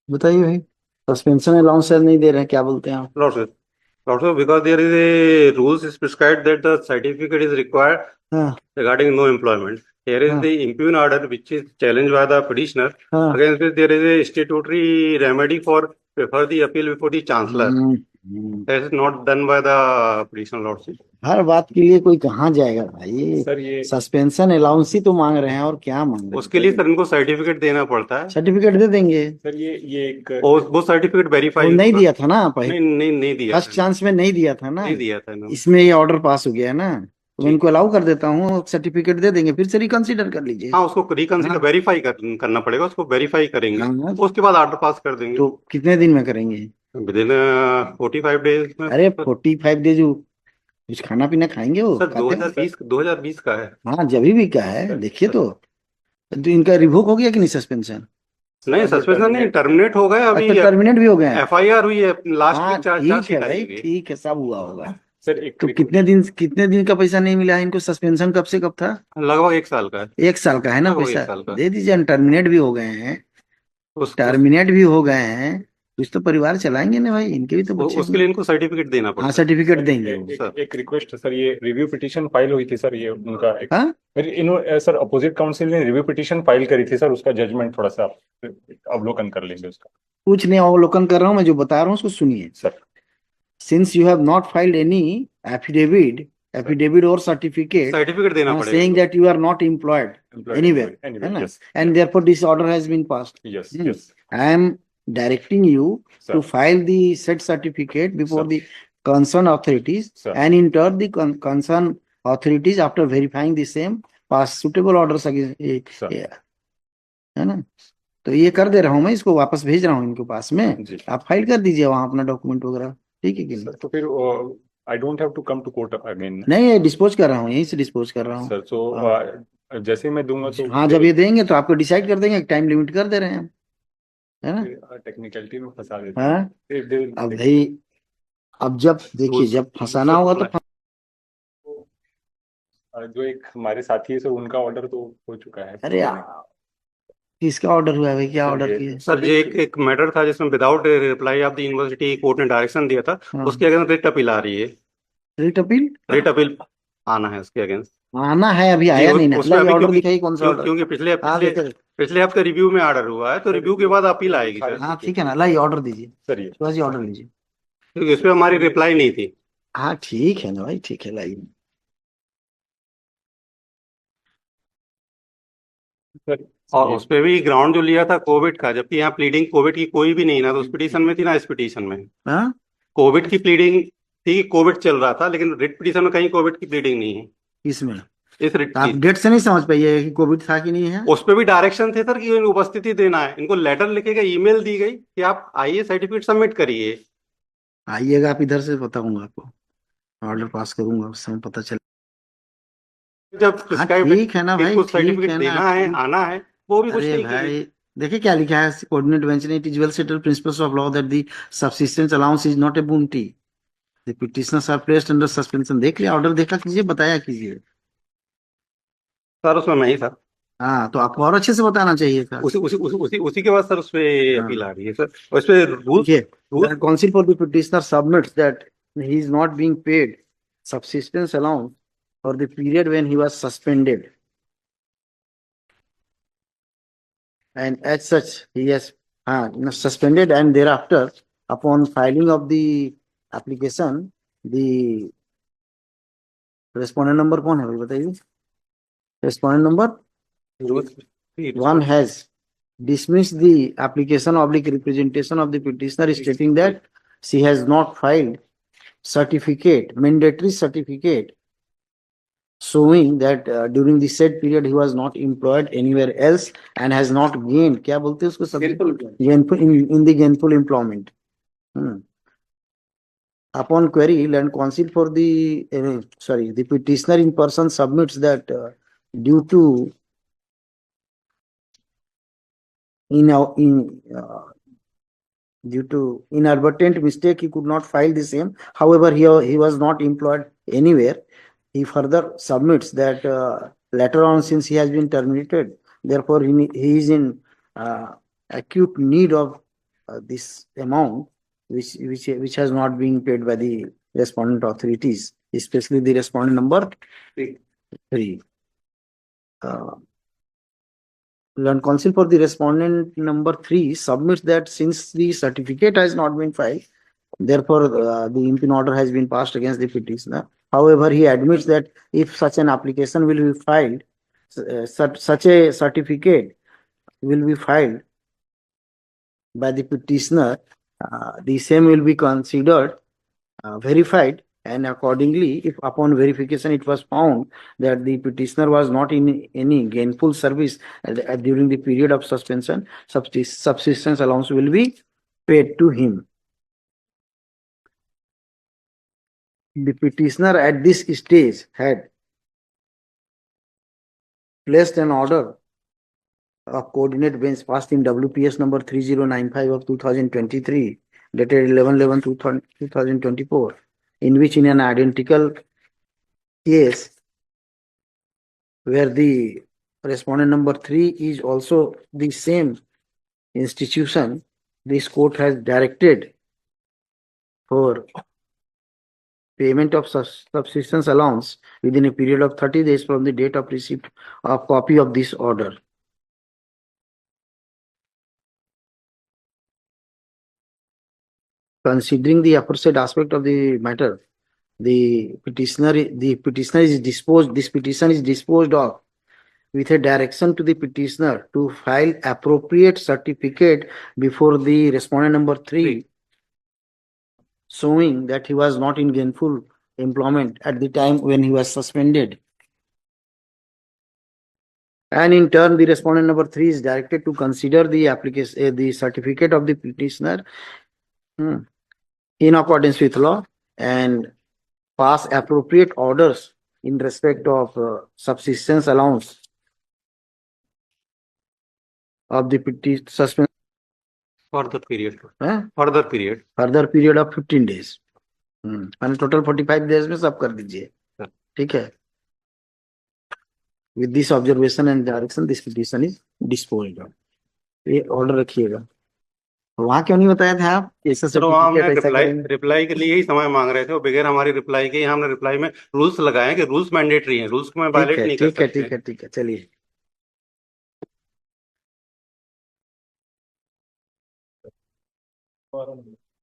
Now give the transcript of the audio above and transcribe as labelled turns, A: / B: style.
A: बताइए भाई। Suspension allowance नहीं दे रहे हैं, क्या बोलते हैं आप?
B: Lordship. Lordship, because there is a rules is prescribed that the certificate is required
A: हाँ
B: regarding no employment. Here is
A: हाँ
B: the impugn order which is challenged by the petitioner.
A: हाँ।
B: Against this, there is a statutory remedy for prefer the appeal before the chancellor.
A: Hmm.
B: That is not done by the petitioner lordship.
A: हर बात के लिए कोई कहाँ जाएगा भाई?
C: Sir ये
A: suspension allowance ही तो मांग रहे हैं, और क्या मांग रहे
B: उसके
A: हैं?
B: लिए सर इनको सर्टिफिकेट देना पड़ता है
A: सर्टिफिकेट दे देंगे।
C: सर ये एक
B: और वो सर्टिफिकेट
A: वो
B: वेरीफाई
A: नहीं
B: होगा।
A: दिया था ना पहले?
B: नहीं नहीं नहीं दिया
A: फर्स्ट
B: था।
A: चांस में नहीं दिया था ना?
B: नहीं दिया था इन्होंने।
A: इसमें ये ऑर्डर पास हो गया है ना, तो मैं
B: ठीक।
A: इनको अलाउ कर देता हूँ, सर्टिफिकेट दे देंगे, फिर से रिकंसिडर कर लीजिए।
B: हाँ, उसको रिकंसिडर
A: हाँ
B: वेरीफाई करना पड़ेगा, उसको वेरीफाई करेंगे।
A: हाँ।
B: उसके बाद ऑर्डर पास कर देंगे
A: तो कितने दिन में करेंगे?
B: विद इन 45 डेज में।
A: अरे 45 डेज? कुछ खाना पीना खाएंगे वो
B: सर
A: खाते हैं?
B: 2020 का है।
A: हाँ जब भी का है, देखिए तो इनका रिवोक हो गया कि नहीं सस्पेंशन?
B: नहीं,
C: सर ये
B: सस्पेंशन नहीं,
C: टर्मिनेट
B: टर्मिनेट हो गया अभी।
A: अच्छा टर्मिनेट भी हो गए हैं?
B: एफआईआर हुई है, लास्ट
A: हाँ
B: वीक चार्ज
A: ठीक है
B: चार्जशीट आई
A: भाई,
B: हुई है।
A: ठीक है, सब हुआ होगा।
C: सर एक
A: तो कितने दिन का पैसा नहीं मिला है इनको? सस्पेंशन कब से कब था?
B: लगभग 1 साल का है।
A: 1 साल का है ना
B: लगभग एक
A: पैसा?
B: साल का
A: दे दीजिए। टर्मिनेट भी हो गए हैं,
B: उस
A: टर्मिनेट भी हो गए हैं, कुछ तो परिवार चलाएंगे ना भाई, इनके भी तो बच्चे
B: उसके
A: होंगे।
B: लिए इनको सर्टिफिकेट देना
A: हाँ
B: पड़ता है।
A: सर्टिफिकेट
C: सर
A: देंगे वो।
B: सर
C: एक रिक्वेस्ट है सर, ये रिव्यू पिटीशन फाइल हुई थी सर, ये उनका एक
A: हाँ
C: मेरे इन्होंने सर अपोजिट काउंसिल ने रिव्यू पिटीशन फाइल करी थी सर, उसका जजमेंट थोड़ा सा आप अवलोकन कर लेंगे उसका।
A: कुछ नहीं अवलोकन कर रहा हूँ, मैं जो बता रहा हूँ उसको सुनिए।
C: Sir
A: Since you have not filed any
C: sir
A: affidavit or certificate
B: certificate देना पड़ेगा
A: saying
B: इनको।
A: that you are not employed
C: employed
A: anywhere,
C: anyway
A: है ना?
C: Yes
A: And therefore this order has been passed.
C: Yes
A: Hmm.
C: Yes
A: I am directing you to
C: sir
A: file the said certificate before
C: sir
A: the concerned authorities,
C: sir
A: and in turn the concerned authorities after verifying the same pass suitable orders against,
C: sir
A: है ना? तो ये कर दे रहा हूँ मैं, इसको वापस भेज रहा हूँ इनके पास में।
C: जी
A: आप फाइल कर दीजिए वहां अपना डॉक्यूमेंट वगैरह, ठीक है कि नहीं?
C: सर। तो फिर I don't have to come to court again
A: नहीं ये डिस्पोज कर रहा हूँ, यहीं से डिस्पोज कर रहा हूँ।
C: सर?
A: हाँ
C: तो जैसे ही मैं दूंगा तो
A: हाँ, जब ये देंगे तो आपको डिसाइड कर देंगे, टाइम लिमिट कर दे रहे हैं हम, है ना?
C: टेक्निकलिटी में फंसा देते हैं।
A: हाँ अब
C: देख
A: भाई, अब जब देखिए जब फंसाना
B: दूसरा
A: होगा तो
B: मामला है।
C: जो एक हमारे साथी है सर, उनका ऑर्डर तो हो चुका है
A: अरे किसका ऑर्डर हुआ है भाई? क्या
C: सर
A: ऑर्डर
C: ये
A: किए?
B: सर
C: अभी
B: ये एक मैटर था जिसमें without reply off the university court ने डायरेक्शन दिया था।
A: हाँ
B: उसके अगेंस्ट रिट अपील आ रही है।
A: रिट अपील
B: रिट अपील आना है उसके अगेंस्ट।
A: आना है, अभी
B: जी
A: आया नहीं ना,
B: उसमें
A: मतलब ये
B: अभी
A: ऑर्डर
B: क्योंकि
A: दिखाइए कौन सा ऑर्डर।
B: क्योंकि पिछले
A: हाँ
B: पिछले
A: देखो।
B: पिछले हफ्ते रिव्यू में ऑर्डर हुआ है, तो
C: सर
B: रिव्यू के बाद अपील आएगी सर।
A: हाँ ठीक है ना, लाइए ऑर्डर दीजिए,
C: सर ये
A: शिवाजी ऑर्डर लीजिए।
B: क्योंकि इस पे हमारी रिप्लाई नहीं थी।
A: हाँ ठीक है ना भाई, ठीक है लाइए।
C: सर
B: और
C: ये
B: उस पे भी ग्राउंड जो लिया था कोविड का, जबकि यहाँ प्लीडिंग कोविड की कोई भी नहीं ना, तो उस पिटीशन में थी ना इस पिटीशन में।
A: हाँ
B: कोविड की प्लीडिंग थी, कोविड चल रहा था, लेकिन रिट पिटीशन में कहीं कोविड की प्लीडिंग नहीं है।
A: इसमें
B: इस रिट
A: तो आप
B: की
A: डेट से नहीं समझ पाइए कि कोविड था कि नहीं है?
B: उस पे भी डायरेक्शन थे सर कि उपस्थिति देना है। इनको लेटर लिखे गए, ईमेल दी गई कि आप आइए सर्टिफिकेट सबमिट करिए।
A: आइएगा आप इधर से, बताऊंगा आपको, ऑर्डर पास करूंगा उस समय पता चले।
B: जब
A: हाँ
B: प्रिस्क्राइब
A: ठीक है ना भाई,
B: इनको
A: ठीक
B: सर्टिफिकेट
A: है ना,
B: देना है,
A: ठीक।
B: आना है, वो भी कुछ
A: अरे
B: नहीं की गई।
A: भाई देखिए क्या लिखा है, कोऑर्डिनेट बेंच ने, it is well settled principles of law that the subsistence allowance is not a bounty. The petitioners are placed under suspension. देख लिया ऑर्डर, देखा कीजिए, बताया कीजिए।
B: सर उसमें मैं ही सर
A: हाँ तो आपको और अच्छे से बताना चाहिए था।
B: उसी के बाद सर उस पे अपील
A: हाँ
B: आ रही है सर। और इस पे रूल्स
A: देखिए,
B: rules
A: the counsel for the petitioner submits that he is not being paid subsistence allowance for the period when he was suspended, and as such he has suspended, and thereafter upon filing of the application, the respondent number कौन है भाई बताइए? respondent number one has dismissed the application oblique representation of the petitioner stating that she has not filed mandatory certificate showing that during the said period he was not employed anywhere else and has not gained, क्या बोलते हैं उसको सब, in the gainful employment. Upon query, land counsel for the the petitioner in person submits that due to due to inadvertent mistake he could not file the same. However, he was not employed anywhere. He further submits that later on, since he has been terminated, therefore he is in acute need of this amount which has not been paid by the respondent authorities, especially the respondent number 3. Learned counsel for the respondent number 3 submits that since the certificate has not been filed, therefore the impugn order has been passed against the petitioner. However, he admits that if such an application will be filed, such a certificate will be filed by the petitioner, the same will be considered verified, and accordingly, if upon verification it was found that the petitioner was not in any gainful service during the period of suspension, subsistence allowance will be paid to him. The petitioner at this stage had placed an order of coordinate bench passed in WPS number 3095 of 2023, dated 11/11/2024, in which in an identical case where the respondent number 3 is also the same institution, this court has directed for payment of subsistence allowance within a period of 30 days from the date of receipt of copy of this order. Considering the aforesaid aspect of the matter, this petition is disposed of with a direction to the petitioner to file appropriate certificate before the respondent number 3, showing that he was not in gainful employment at the time when he was suspended. And in turn, the respondent number 3 is directed to consider the application, the certificate of the petitioner in accordance with law and pass appropriate orders in respect of subsistence allowance of the suspension
B: further period
A: further
B: period
A: of 15 days. मैंने total 45 days में सब कर दीजिए, ठीक है. With this observation and direction, this petition is disposed of. ये order रखिएगा. वहां क्यों नहीं बताया था आप? ऐसा
B: तो वहाँ हमने
A: सर्टिफिकेट
B: रिप्लाई के लिए ही समय मांग रहे थे, और बगैर हमारी रिप्लाई के ही हमने रिप्लाई में रूल्स लगाए कि रूल्स मैंडेटरी हैं, रूल्स को मैं वायलेट नहीं कर सकते.
A: ठीक है, चलिए.